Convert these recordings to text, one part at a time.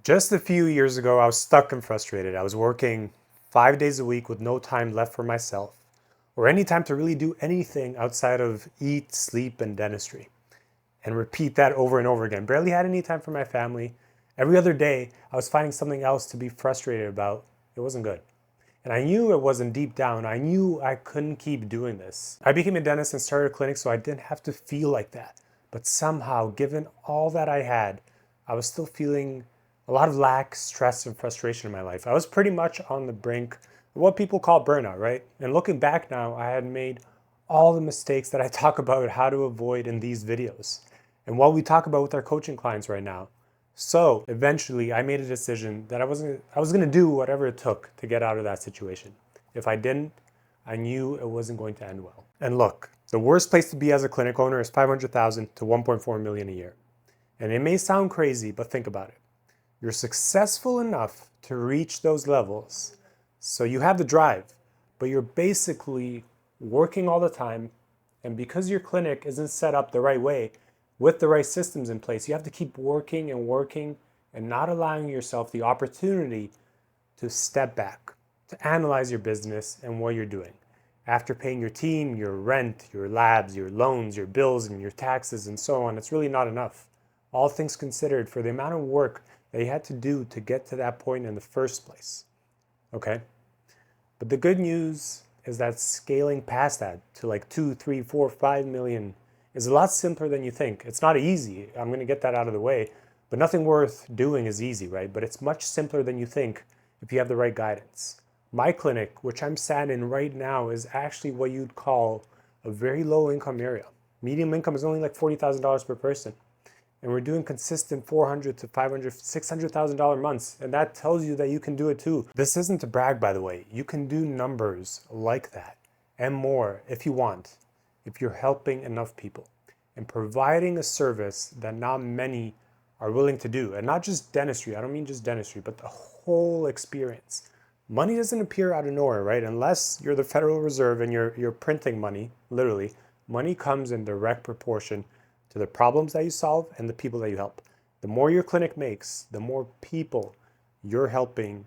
Just a few years ago, I was stuck and frustrated. I was working 5 days a week with no time left for myself or any time to really do anything outside of eat, sleep, and dentistry. And repeat that over and over again. Barely had any time for my family. Every other day, I was finding something else to be frustrated about. It wasn't good. And I knew it wasn't deep down. I knew I couldn't keep doing this. I became a dentist and started a clinic so I didn't have to feel like that. But somehow, given all that I had, I was still feeling a lot of lack, stress, and frustration in my life. I was pretty much on the brink of what people call burnout, right? And looking back now, I had made all the mistakes that I talk about how to avoid in these videos and what we talk about with our coaching clients right now. So eventually I made a decision that I was going to do whatever it took to get out of that situation. If I didn't, I knew it wasn't going to end well. And look, the worst place to be as a clinic owner is 500,000 to 1.4 million a year. And it may sound crazy, but think about it. You're successful enough to reach those levels, so you have the drive, but you're basically working all the time. And because your clinic isn't set up the right way, with the right systems in place, you have to keep working and working and not allowing yourself the opportunity to step back, to analyze your business and what you're doing. After paying your team, your rent, your labs, your loans, your bills, and your taxes, and so on, it's really not enough. All things considered, for the amount of work that you had to do to get to that point in the first place. Okay? But the good news is that scaling past that to like 2, 3, 4, 5 million is a lot simpler than you think. It's not easy. I'm going to get that out of the way. But nothing worth doing is easy, right? But it's much simpler than you think if you have the right guidance. My clinic, which I'm sat in right now, is actually what you'd call a very low income area. Medium income is only like $40,000 per person. And we're doing consistent 400 to 500, $600,000 months. And that tells you that you can do it too. This isn't to brag, by the way. You can do numbers like that and more if you want, if you're helping enough people and providing a service that not many are willing to do. And not just dentistry. I don't mean just dentistry, but the whole experience. Money doesn't appear out of nowhere, right? Unless you're the Federal Reserve and you're printing money, literally. Money comes in direct proportion to the problems that you solve and the people that you help. The more your clinic makes, the more people you're helping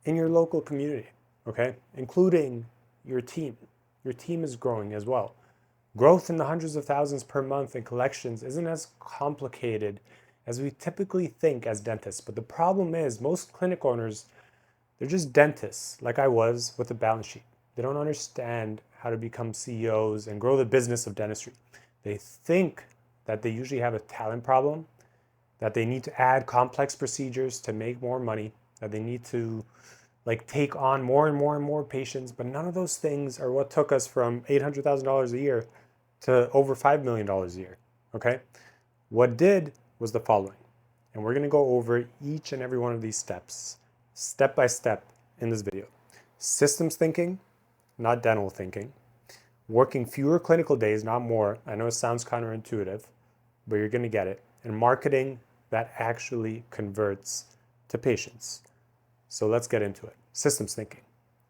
in your local community, okay? Including your team. Your team is growing as well. Growth in the hundreds of thousands per month in collections isn't as complicated as we typically think as dentists. But the problem is most clinic owners, they're just dentists like I was with a balance sheet. They don't understand how to become CEOs and grow the business of dentistry. They think that they usually have a talent problem, that they need to add complex procedures to make more money, that they need to like take on more and more and more patients, but none of those things are what took us from $800,000 a year to over $5 million a year, okay? What did was the following, and we're gonna go over each and every one of these steps, step by step in this video. Systems thinking, not dental thinking. Working fewer clinical days, not more. I know it sounds counterintuitive, but you're going to get it. And marketing that actually converts to patients. So let's get into it. Systems thinking.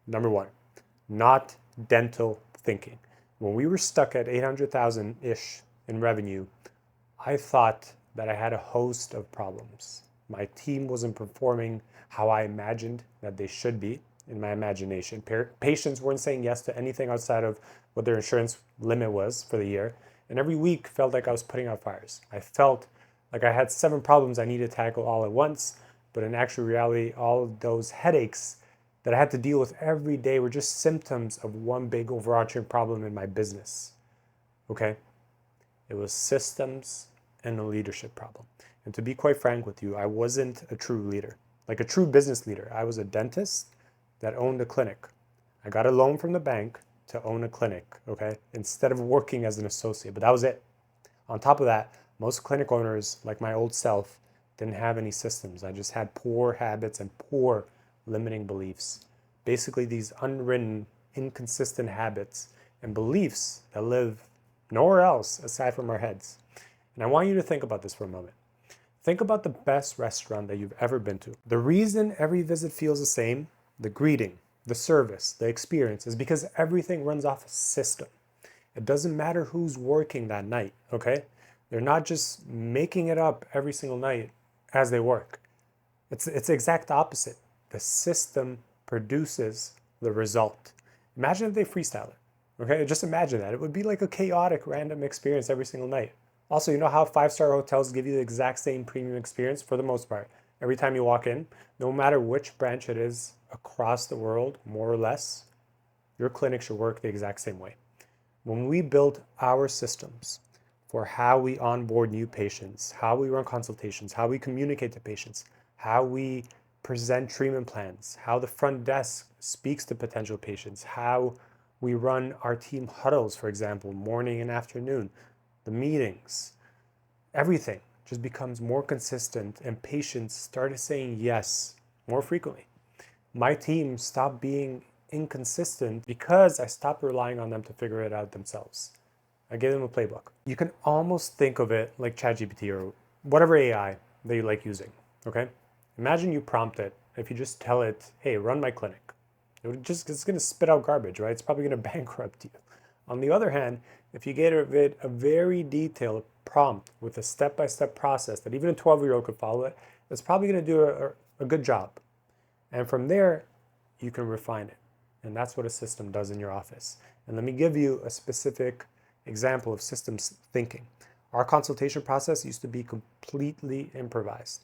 Number one, not dental thinking. When we were stuck at 800,000-ish in revenue, I thought that I had a host of problems. My team wasn't performing how I imagined that they should be in my imagination. Patients weren't saying yes to anything outside of what their insurance limit was for the year. And every week felt like I was putting out fires. I felt like I had 7 problems I needed to tackle all at once, but in actual reality, all of those headaches that I had to deal with every day were just symptoms of one big overarching problem in my business. Okay? It was systems and a leadership problem. And to be quite frank with you, I wasn't a true leader, like a true business leader. I was a dentist that owned a clinic. I got a loan from the bank to own a clinic, okay, instead of working as an associate, but that was it. On top of that, most clinic owners, like my old self, didn't have any systems. I just had poor habits and poor limiting beliefs. Basically, these unwritten, inconsistent habits and beliefs that live nowhere else aside from our heads. And I want you to think about this for a moment. Think about the best restaurant that you've ever been to. The reason every visit feels the same, the greeting, the service, the experience, is because everything runs off a system. It doesn't matter who's working that night, okay? They're not just making it up every single night as they work. It's the exact opposite. The system produces the result. Imagine if they freestyle it. Okay, just imagine that. It would be like a chaotic, random experience every single night. Also, you know how five-star hotels give you the exact same premium experience for the most part? Every time you walk in, no matter which branch it is across the world, more or less, your clinic should work the exact same way. When we build our systems for how we onboard new patients, how we run consultations, how we communicate to patients, how we present treatment plans, how the front desk speaks to potential patients, how we run our team huddles, for example, morning and afternoon, the meetings, everything just becomes more consistent and patients started saying yes more frequently. My team stopped being inconsistent because I stopped relying on them to figure it out themselves. I gave them a playbook. You can almost think of it like ChatGPT or whatever AI that you like using, okay? Imagine you prompt it. If you just tell it, hey, run my clinic, it's going to spit out garbage, right? It's probably going to bankrupt you. On the other hand, if you get it a very detailed prompt with a step-by-step process that even a 12-year-old could follow it, it's probably going to do a good job. And from there, you can refine it. And that's what a system does in your office. And let me give you a specific example of systems thinking. Our consultation process used to be completely improvised.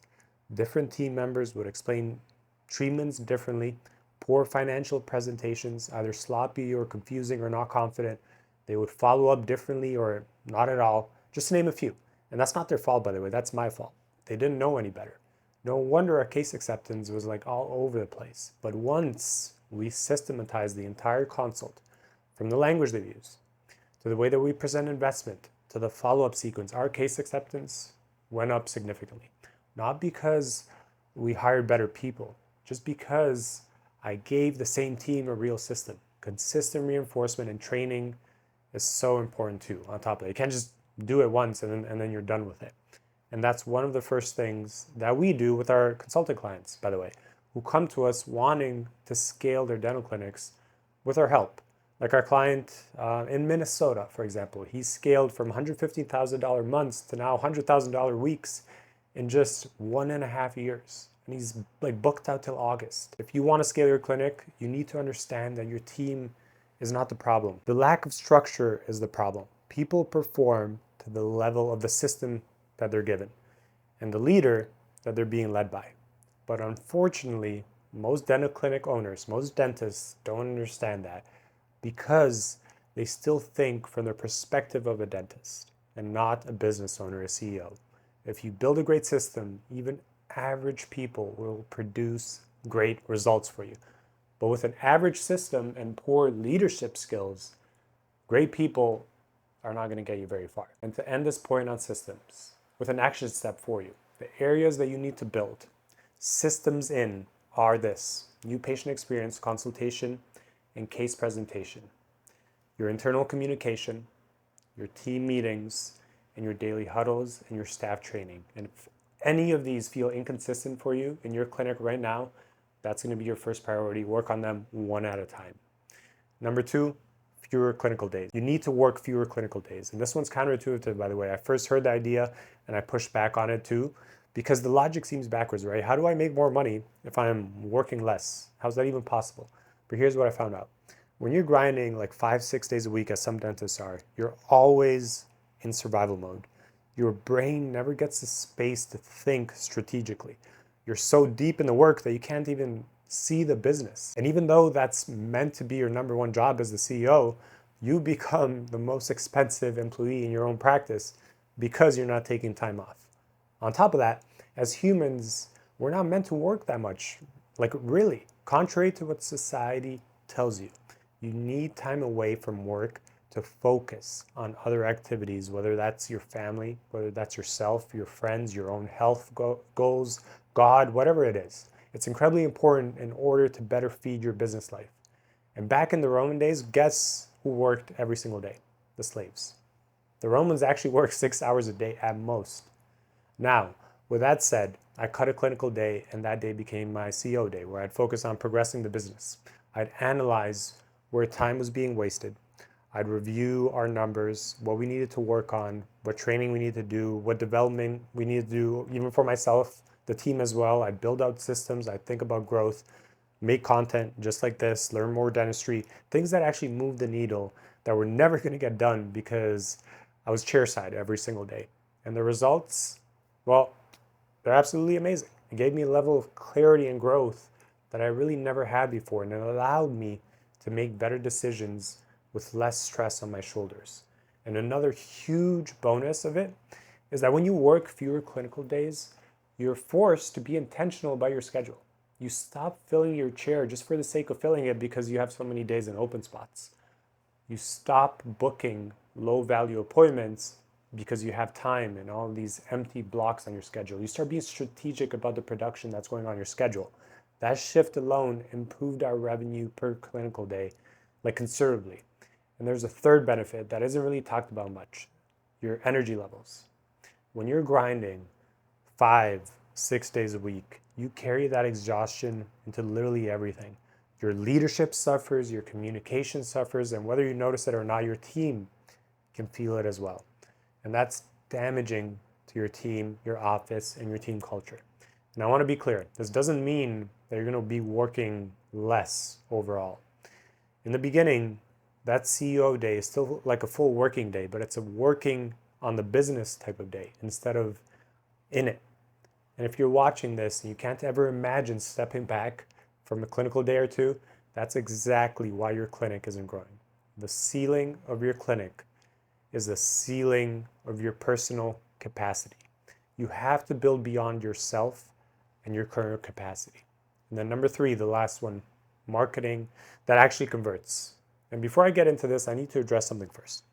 Different team members would explain treatments differently, poor financial presentations, either sloppy or confusing or not confident. They would follow up differently or not at all, just to name a few. And that's not their fault, by the way, that's my fault. They didn't know any better. No wonder our case acceptance was like all over the place. But once we systematized the entire consult, from the language they use, to the way that we present investment, to the follow-up sequence, our case acceptance went up significantly. Not because we hired better people, just because I gave the same team a real system. Consistent reinforcement and training is so important too, on top of it. You can't just do it once and then you're done with it. And that's one of the first things that we do with our consultant clients, by the way, who come to us wanting to scale their dental clinics with our help. Like our client in Minnesota, for example, he scaled from $150,000 months to now $100,000 weeks in just 1.5 years. And he's like booked out till August. If you want to scale your clinic, you need to understand that your team is not the problem. The lack of structure is the problem. People perform to the level of the system that they're given and the leader that they're being led by. But unfortunately, most dental clinic owners, most dentists don't understand that because they still think from the perspective of a dentist and not a business owner, a CEO. If you build a great system, even average people will produce great results for you. But with an average system and poor leadership skills, great people are not going to get you very far. And to end this point on systems, with an action step for you, the areas that you need to build systems in are this: new patient experience, consultation, and case presentation, your internal communication, your team meetings, and your daily huddles and your staff training. And if any of these feel inconsistent for you in your clinic right now, that's going to be your first priority. Work on them one at a time. Number two, fewer clinical days. You need to work fewer clinical days. And this one's counterintuitive, by the way. I first heard the idea and I pushed back on it too, because the logic seems backwards, right? How do I make more money if I'm working less? How's that even possible? But here's what I found out. When you're grinding like 5-6 days a week, as some dentists are, you're always in survival mode. Your brain never gets the space to think strategically. You're so deep in the work that you can't even see the business. And even though that's meant to be your number one job as the CEO, you become the most expensive employee in your own practice because you're not taking time off. On top of that, as humans, we're not meant to work that much. Like really, contrary to what society tells you, you need time away from work to focus on other activities, whether that's your family, whether that's yourself, your friends, your own health goals, God, whatever it is. It's incredibly important in order to better feed your business life. And back in the Roman days, guess who worked every single day? The slaves. The Romans actually worked 6 hours a day at most. Now, with that said, I cut a clinical day and that day became my CEO day, where I'd focus on progressing the business. I'd analyze where time was being wasted. I'd review our numbers, what we needed to work on, what training we needed to do, what development we needed to do, even for myself, the team as well. I build out systems, I think about growth, make content just like this, learn more dentistry, things that actually move the needle that were never going to get done because I was chairside every single day. And the results, well, they're absolutely amazing. It gave me a level of clarity and growth that I really never had before, and it allowed me to make better decisions with less stress on my shoulders. And another huge bonus of it is that when you work fewer clinical days, you're forced to be intentional about your schedule. You stop filling your chair just for the sake of filling it because you have so many days in open spots. You stop booking low value appointments because you have time and all these empty blocks on your schedule. You start being strategic about the production that's going on your schedule. That shift alone improved our revenue per clinical day, like considerably. And there's a third benefit that isn't really talked about much, your energy levels. When you're grinding 5-6 days a week, you carry that exhaustion into literally everything. Your leadership suffers, your communication suffers, and whether you notice it or not, your team can feel it as well. And that's damaging to your team, your office, and your team culture. And I want to be clear, this doesn't mean that you're going to be working less overall. In the beginning, that CEO day is still like a full working day, but it's a working on the business type of day instead of in it. And if you're watching this and you can't ever imagine stepping back from a clinical day or two, that's exactly why your clinic isn't growing. The ceiling of your clinic is the ceiling of your personal capacity. You have to build beyond yourself and your current capacity. And then number 3, the last one, marketing that actually converts. And before I get into this, I need to address something first,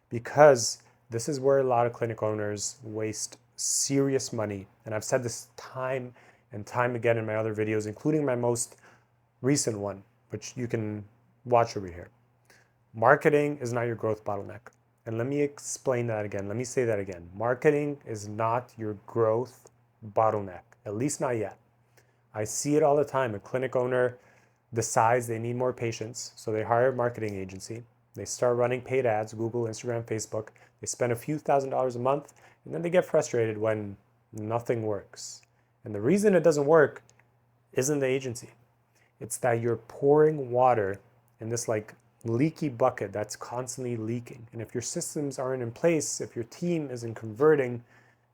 because this is where a lot of clinic owners waste serious money. And I've said this time and time again in my other videos, including my most recent one, which you can watch over here. Marketing is not your growth bottleneck. And let me explain that again. Let me say that again. Marketing is not your growth bottleneck, at least not yet. I see it all the time. A clinic owner decides they need more patients, so they hire a marketing agency. They start running paid ads, Google, Instagram, Facebook. They spend a few $1,000s a month, and then they get frustrated when nothing works. And the reason it doesn't work isn't the agency. It's that you're pouring water in this like leaky bucket that's constantly leaking. And if your systems aren't in place, if your team isn't converting,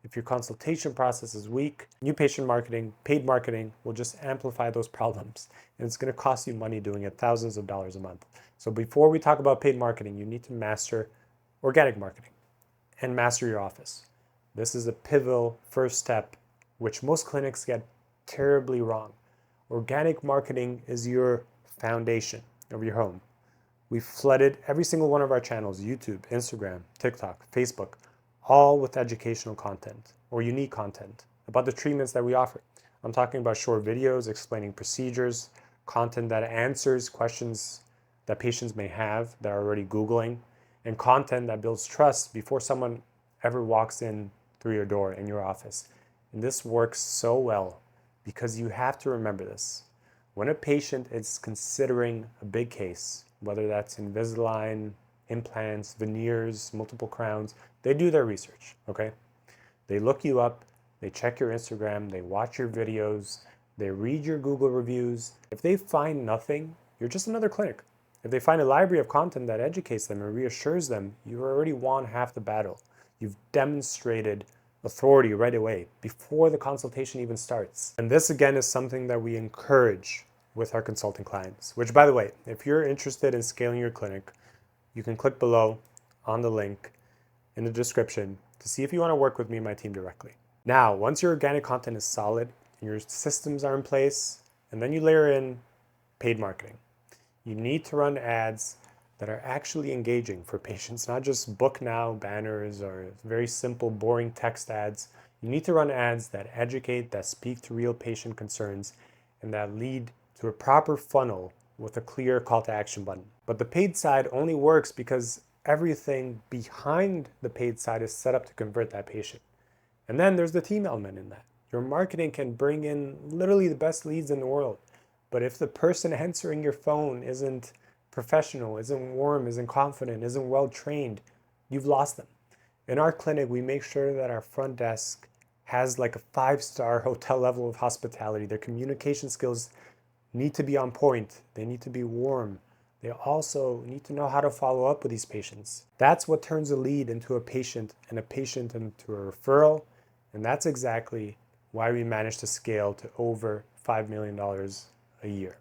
if your consultation process is weak, new patient marketing, paid marketing will just amplify those problems. And it's going to cost you money doing it, thousands of dollars a month. So before we talk about paid marketing, you need to master organic marketing and master your office. This is a pivotal first step, which most clinics get terribly wrong. Organic marketing is your foundation of your home. We've flooded every single one of our channels, YouTube, Instagram, TikTok, Facebook, all with educational content or unique content about the treatments that we offer. I'm talking about short videos explaining procedures, content that answers questions that patients may have that are already Googling, and content that builds trust before someone ever walks in through your door in your office. And this works so well because you have to remember this. When a patient is considering a big case, whether that's Invisalign, implants, veneers, multiple crowns, they do their research, okay? They look you up, they check your Instagram, they watch your videos, they read your Google reviews. If they find nothing, you're just another clinic. If they find a library of content that educates them and reassures them, you've already won half the battle. You've demonstrated authority right away before the consultation even starts. And this again is something that we encourage with our consulting clients, which by the way, if you're interested in scaling your clinic, you can click below on the link in the description to see if you want to work with me and my team directly. Now, once your organic content is solid and your systems are in place, and then you layer in paid marketing, you need to run ads that are actually engaging for patients, not just book now banners or very simple, boring text ads. You need to run ads that educate, that speak to real patient concerns, and that lead to a proper funnel with a clear call to action button. But the paid side only works because everything behind the paid side is set up to convert that patient. And then there's the team element in that. Your marketing can bring in literally the best leads in the world. But if the person answering your phone isn't professional, isn't warm, isn't confident, isn't well trained, you've lost them. In our clinic, we make sure that our front desk has like a 5-star hotel level of hospitality. Their communication skills need to be on point. They need to be warm. They also need to know how to follow up with these patients. That's what turns a lead into a patient and a patient into a referral. And that's exactly why we managed to scale to over $5 million a year.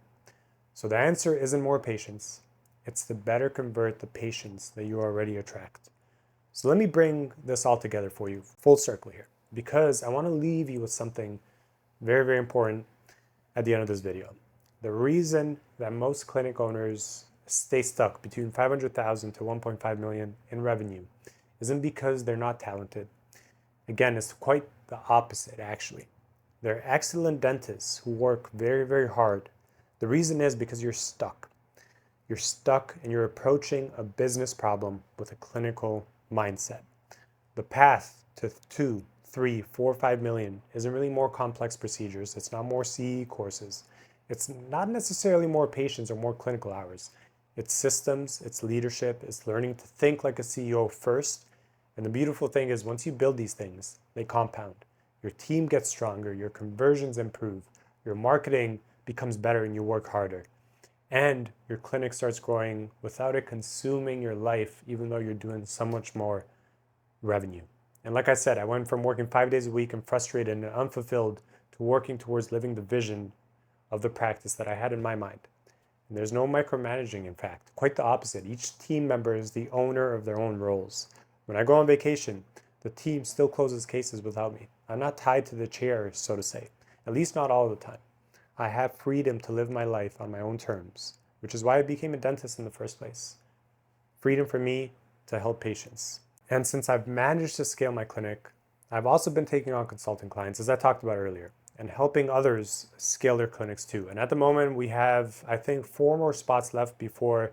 So the answer isn't more patients. It's to better convert the patients that you already attract. So let me bring this all together for you, full circle here, because I want to leave you with something very, very important at the end of this video. The reason that most clinic owners stay stuck between 500,000 to 1.5 million in revenue isn't because they're not talented. Again, it's quite the opposite, actually. They're excellent dentists who work very, very hard. The reason is because you're stuck. You're stuck and you're approaching a business problem with a clinical mindset. The path to 2, 3, 4, 5 million isn't really more complex procedures. It's not more CE courses. It's not necessarily more patients or more clinical hours. It's systems, it's leadership, it's learning to think like a CEO first. And the beautiful thing is once you build these things, they compound. Your team gets stronger, your conversions improve, your marketing becomes better and you work harder. And your clinic starts growing without it consuming your life, even though you're doing so much more revenue. And like I said, I went from working 5 days a week and frustrated and unfulfilled to working towards living the vision of the practice that I had in my mind. And there's no micromanaging, in fact. Quite the opposite. Each team member is the owner of their own roles. When I go on vacation, the team still closes cases without me. I'm not tied to the chair, so to say, at least not all the time. I have freedom to live my life on my own terms, which is why I became a dentist in the first place. Freedom for me to help patients. And since I've managed to scale my clinic, I've also been taking on consulting clients, as I talked about earlier, and helping others scale their clinics too. And at the moment, we have, I think, 4 more spots left before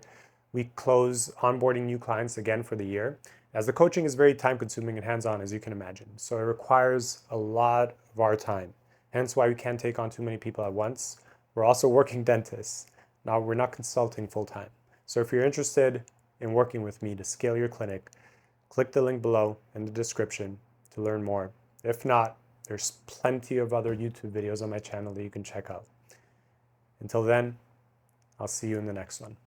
we close onboarding new clients again for the year, as the coaching is very time consuming and hands-on, as you can imagine. So it requires a lot of our time. Hence why we can't take on too many people at once. We're also working dentists. Now we're not consulting full time. So if you're interested in working with me to scale your clinic, click the link below in the description to learn more. If not, there's plenty of other YouTube videos on my channel that you can check out. Until then, I'll see you in the next one.